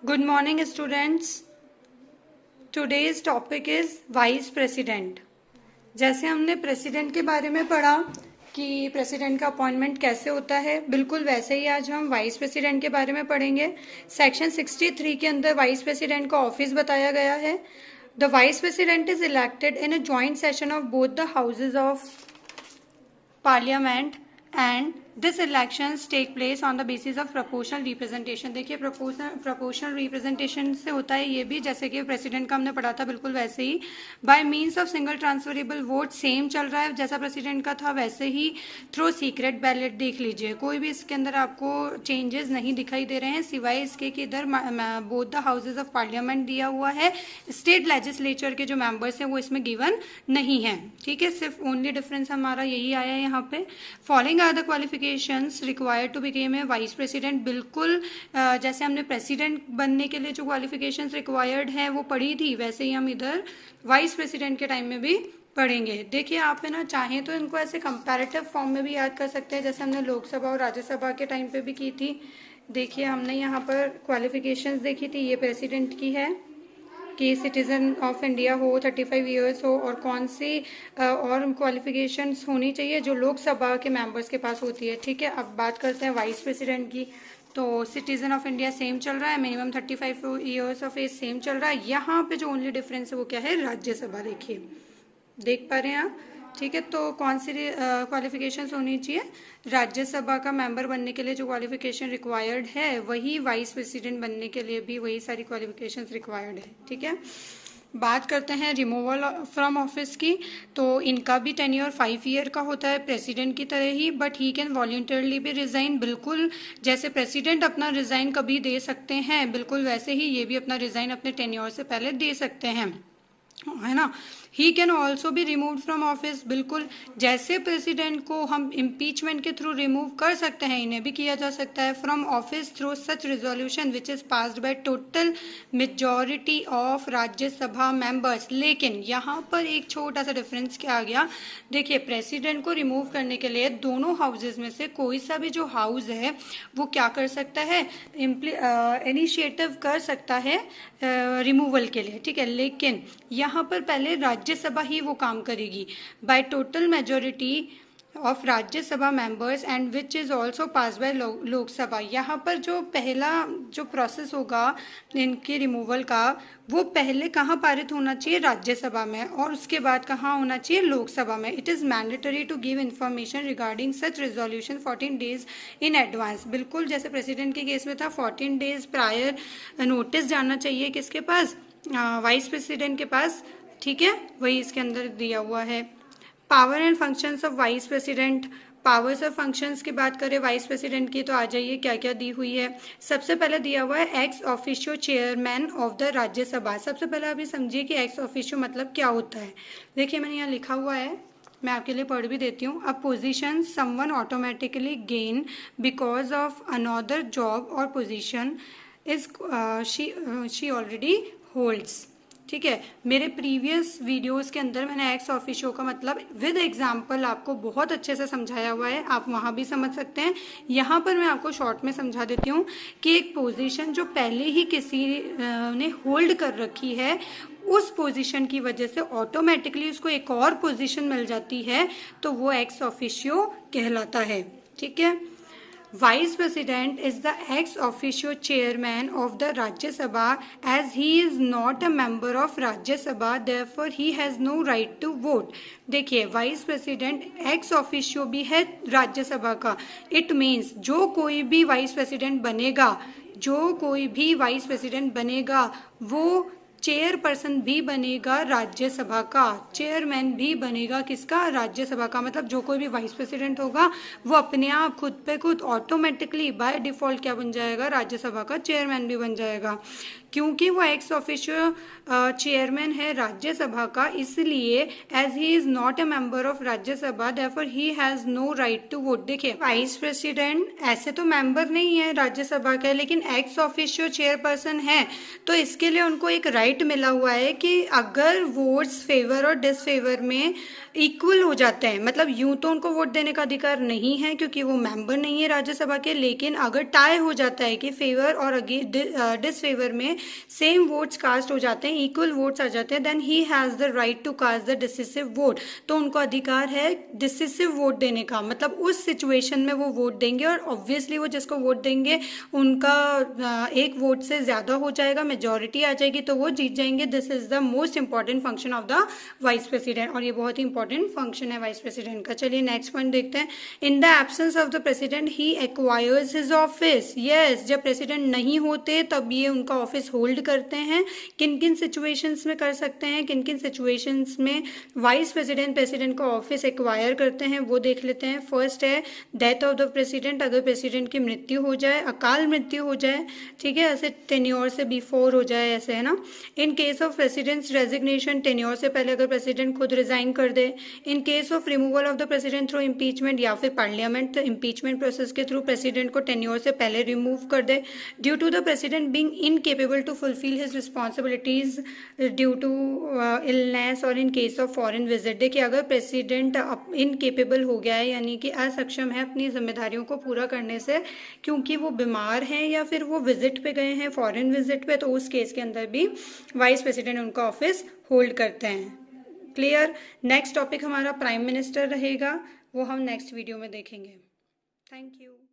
Good morning, students. Today's topic is vice president. जैसे हमने president के बारे में पढ़ा कि प्रेसिडेंट का अपॉइंटमेंट कैसे होता है, बिल्कुल वैसे ही आज हम वाइस प्रेसिडेंट के बारे में पढ़ेंगे। सेक्शन 63 के अंदर वाइस प्रेसिडेंट का ऑफिस बताया गया है। The vice president is elected in a joint session of both the houses of parliament and this elections take place on the basis of proportional representation. देखिए प्रोपोर्शनल रिप्रेजेंटेशन से होता है ये भी, जैसे कि प्रेसिडेंट का हमने पढ़ा था बिल्कुल वैसे ही। By means of single transferable vote, same चल रहा है जैसा प्रेसिडेंट का था वैसे ही। थ्रू सीक्रेट बैलेट, देख लीजिए कोई भी इसके अंदर आपको चेंजेस नहीं दिखाई दे रहे हैं, सिवाय इसके कि इधर both the houses of parliament दिया हुआ है। स्टेट लेजिस्लेचर के जो मेंबर्स हैं वो इसमें गिवन नहीं है। ठीक है, सिर्फ ओनली डिफरेंस हमारा यही आया है यहाँ पे। Following are the qualifications required to become a vice president. बिल्कुल जैसे हमने प्रेसिडेंट बनने के लिए जो क्वालिफिकेशंस रिक्वायर्ड है वो पढ़ी थी, वैसे ही हम इधर वाइस प्रेसिडेंट के टाइम में भी पढ़ेंगे। देखिए आप है ना, चाहें तो इनको ऐसे कंपैरेटिव फॉर्म में भी याद कर सकते हैं, जैसे हमने लोकसभा और राज्यसभा के टाइम पे भी की थी। देखिए हमने यहाँ पर क्वालिफिकेशंस देखी थी, ये प्रेसिडेंट की है कि सिटीजन ऑफ इंडिया हो, 35 ईयर्स हो, और कौन सी और क्वालिफिकेशंस होनी चाहिए जो लोकसभा के मेंबर्स के पास होती है। ठीक है, अब बात करते हैं वाइस प्रेसिडेंट की। तो सिटीजन ऑफ इंडिया सेम चल रहा है, minimum 35 years of age same चल रहा है। यहाँ पे जो ओनली डिफरेंस है वो क्या है, राज्यसभा। देखिए देख पा रहे हैं आप। ठीक है, तो कौन सी क्वालिफिकेशंस होनी चाहिए, राज्यसभा का मेंबर बनने के लिए जो क्वालिफिकेशन रिक्वायर्ड है वही वाइस प्रेसिडेंट बनने के लिए भी वही सारी क्वालिफिकेशंस रिक्वायर्ड है। ठीक है, बात करते हैं रिमूवल फ्रॉम ऑफिस की। तो इनका भी टेन्योर 5 ईयर का होता है प्रेसिडेंट की तरह ही, बट ही कैन वॉलंटियरली भी रिजाइन। बिल्कुल जैसे प्रेसिडेंट अपना रिजाइन कभी दे सकते हैं, बिल्कुल वैसे ही ये भी अपना रिजाइन अपने टेन्योर से पहले दे सकते हैं, है ना। He can also be remove from office. बिल्कुल जैसे प्रेसिडेंट को हम इम्पीचमेंट के थ्रू रिमूव कर सकते हैं, इन्हें भी किया जा सकता है from office through such resolution which is passed by total majority of Rajya Sabha members. लेकिन यहाँ पर एक छोटा सा डिफरेंस क्या आ गया, देखिए प्रेसिडेंट को रिमूव करने के लिए दोनों हाउसेज में से कोई सा भी जो हाउस है वो क्या कर सकता है, इनिशिएटिव कर सकता है रिमूवल के लिए। ठीक है, लेकिन यहाँ पर पहले राज्यसभा ही वो काम करेगी by total majority of Rajya Sabha members and which is also pass by Lok Sabha. यहाँ पर जो पहला जो प्रोसेस होगा इनके रिमूवल का, वो पहले कहाँ पारित होना चाहिए, राज्यसभा में, और उसके बाद कहाँ होना चाहिए, लोकसभा में। It is mandatory to give information regarding such resolution 14 days in advance. बिल्कुल जैसे प्रेसिडेंट के केस में था, 14 डेज प्रायर नोटिस जाना चाहिए किसके पास, वाइस प्रेसिडेंट के पास। ठीक है, वही इसके अंदर दिया हुआ है। Power and functions of vice president. Powers और फंक्शंस की बात करें वाइस प्रेसिडेंट की, तो आ जाइए क्या क्या दी हुई है। सबसे पहले दिया हुआ है ex officio chairman of the Rajya Sabha. सबसे पहले अभी समझिए कि एक्स ऑफिशियो मतलब क्या होता है। देखिए मैंने यहाँ लिखा हुआ है, मैं आपके लिए पढ़ भी देती हूँ। A position someone automatically gain because of another job और position is she already holds. ठीक है, मेरे प्रीवियस वीडियोस के अंदर मैंने एक्स ऑफिशियो का मतलब विद एग्जाम्पल आपको बहुत अच्छे से समझाया हुआ है, आप वहाँ भी समझ सकते हैं। यहाँ पर मैं आपको शॉर्ट में समझा देती हूँ कि एक पोजीशन जो पहले ही किसी ने होल्ड कर रखी है, उस पोजीशन की वजह से ऑटोमेटिकली उसको एक और पोजीशन मिल जाती है, तो वो एक्स ऑफिशियो कहलाता है। ठीक है, Vice President is the ex officio chairman of the Rajya Sabha as he is not a member of Rajya Sabha, therefore he has no right to vote. देखिए वाइस प्रेसिडेंट एक्स ऑफिशियो भी है राज्यसभा का। It means जो कोई भी vice president बनेगा, जो कोई भी वाइस प्रेसिडेंट बनेगा वो चेयरपर्सन भी बनेगा राज्यसभा का, चेयरमैन भी बनेगा किसका, राज्यसभा का। मतलब जो कोई भी वाइस प्रेसिडेंट होगा वो अपने आप खुद पे खुद ऑटोमेटिकली बाय डिफॉल्ट क्या बन जाएगा, राज्यसभा का चेयरमैन भी बन जाएगा। क्योंकि वो एक्स ऑफिशियो चेयरमैन है राज्यसभा का, इसलिए as he is not a member of Rajya Sabha therefore he has no right to vote. देखिए वाइस प्रेसिडेंट ऐसे तो मेंबर नहीं है राज्यसभा के, लेकिन एक्स ऑफिशियो चेयरपर्सन है, तो इसके लिए उनको एक राइट राइट मिला हुआ है कि अगर वोट्स फेवर और डिसफेवर में इक्वल हो जाते हैं, मतलब यूं तो उनको वोट देने का अधिकार नहीं है क्योंकि वो मेंबर नहीं है राज्यसभा के, लेकिन अगर टाई हो जाता है कि फेवर और डिसफेवर में सेम वोट्स कास्ट हो जाते हैं, इक्वल वोट्स आ जाते हैं, then he has the right to cast the decisive vote. तो उनको अधिकार है डिसिसिव वोट देने का, मतलब उस सिचुएशन में वो वोट देंगे और ऑब्वियसली वो जिसको वोट देंगे उनका एक वोट से ज़्यादा हो जाएगा, मेजॉरिटी आ जाएगी तो वो जीत जाएंगे। This is the most important function of the vice president, और ये बहुत ही इंपॉर्टेंट फंक्शन है वाइस प्रेसिडेंट का। चलिए नेक्स्ट पॉइंट देखते हैं। In the absence of the president he acquires his office. Yes, जब प्रेसिडेंट नहीं होते तब ये उनका ऑफिस होल्ड करते हैं। किन किन सिचुएशंस में कर सकते हैं, किन किन सिचुएशंस में वाइस प्रेसिडेंट प्रेसिडेंट का ऑफिस एक्वायर करते हैं, वो देख लेते हैं। फर्स्ट है डेथ ऑफ द प्रेसिडेंट, अगर प्रेसिडेंट की मृत्यु हो जाए, अकाल मृत्यु हो जाए, ठीक है, ऐसे टेन्योर से बिफोर हो जाए, ऐसे है ना। In case of president's resignation, tenure से पहले अगर प्रेसिडेंट खुद रिजाइन कर दे। In case of removal of the president through impeachment, या फिर पार्लियामेंट इम्पीचमेंट प्रोसेस के थ्रू प्रेसिडेंट को टेन्योर से पहले रिमूव कर दे। Due to the president being incapable to fulfil his responsibilities due to illness और in case of foreign visit. देखिए अगर प्रेसिडेंट इनकेपेबल हो गया है, यानी कि असक्षम है अपनी जिम्मेदारियों को पूरा करने से क्योंकि वो बीमार हैं या फिर वो विजिट पे गए हैं, फॉरेन विजिट पे, तो उस केस के अंदर भी वाइस प्रेसिडेंट उनका ऑफिस होल्ड करते हैं। क्लियर। नेक्स्ट टॉपिक हमारा प्राइम मिनिस्टर रहेगा, वो हम नेक्स्ट वीडियो में देखेंगे। Thank you.